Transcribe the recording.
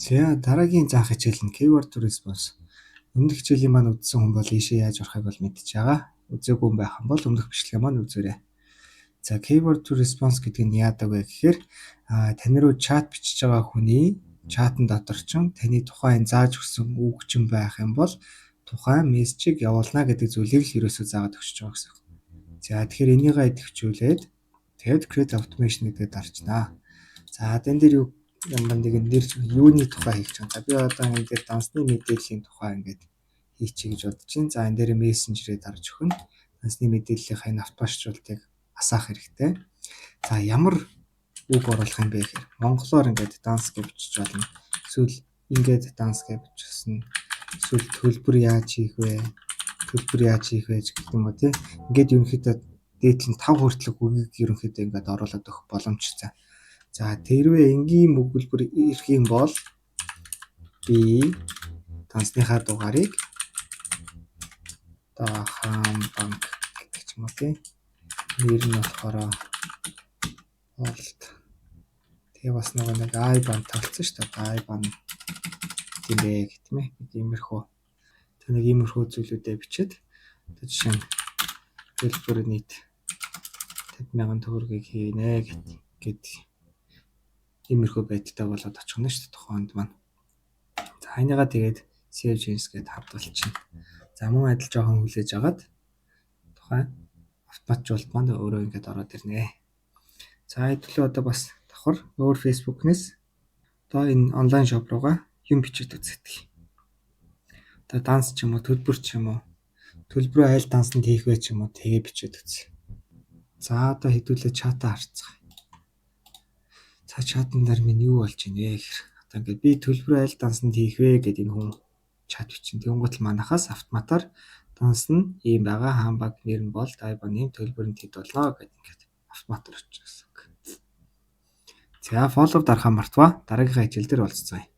За дараагийн заах хичээл нь keyword to response. Өмнөх хичээлийн маань үзсэн хүн бол ийшээ яаж орохыг бол мэдчихэж байгаа. Үзээгүй хүн байх юм бол өмнөх бичлэгээ маань үзээрэй. За keyword to response гэдэг нь яадаг вэ гэхээр тань руу чат бичиж байгаа хүний чатн дотор ч таны тухайн зааж өгсөн үг чинь байх юм бол тухайн мессежийг явуулна гэдэг зүйлийг л ерөөсөө заагаад өгч байгаа гэсэн. За тэгэхээр энийгээ идэвхжүүлээд тэгээд create automation гэдэгт дарчнаа. За энэ дээр юу нэг нэр юуны тухай хийх чинь. За би одоо энэ дээр дансны мэдээллийн тухай ингээд хийчих гэж бодож байна. За энэ дээр мессенжерээ дарж өгнө. Дансны мэдээллийнхаа энэ автоматжуулалтыг асаах хэрэгтэй. За ямар үг оруулах юм бэ гэхээр монголоор ингээд данс гэж бичиж болно. Эсвэл ингээд данс гэж бичсэн. Эсвэл төлбөр яаж хийх вэ? Төлбөр яаж хийх вэ гэх юм уу тий. Ингээд ерөнхийдөө дээдлэн 5 хүртэлх үгийг ерөнхийдөө ингээд оруулаад өгөх боломжтой. За тэрвээ энгийн өгүүлбэр ирэх юм бол би дансныхаа дугаарыг Дахан банк гэх юм уу тий. Нэр нь болохоор болт. Тэгээ бас нэг iBank тавьсан шүү дээ. iBank гэмээр гэх юм ээ. Иймэрхүү. Тэг нэг иймэрхүү зүйлүүдээ бичээд тэг жишээ нь төлбөр нийт 50,000 төгрөгийг хийнэ гэд иймэрхүү байдалтай болоод очих нь шүү дээ тухайд маань. За энийгаа тэгээд save change гэдээ хавдуулчихна. За мөн адил жоохон хүлээж агаад тухайн автоматжуулалт маань өөрөө ингээд ороод ирнэ. За хэдүүлээ одоо бас давхар өөр Facebook-нээс одоо энэ онлайн шоп руугаа юм бичиж үздэг. Одоо данс ч юм уу, төлбөр ч юм уу, төлбөрөө аль дансанд хийх вэ ч юм уу тэгээ бичиж үзье. За одоо хэдүүлээ чатаа харцгаая. За чатан дээр минь юу болж байна вэ гэхээр одоо ингээд би төлбөрөө аль дансанд хийх вэ гэдэг энэ хүн чат бичин. Тэнгуут л манахаас автоматар данс нь ийм байгаа хаанбаг нэр нь бол iBank-ийн төлбөрөнд хэд болно гэдэг ингээд автоматар очиж байгаа. За follow дарахаа мартваа. Дараагийнхаа хичээл дээр уулзцгаая.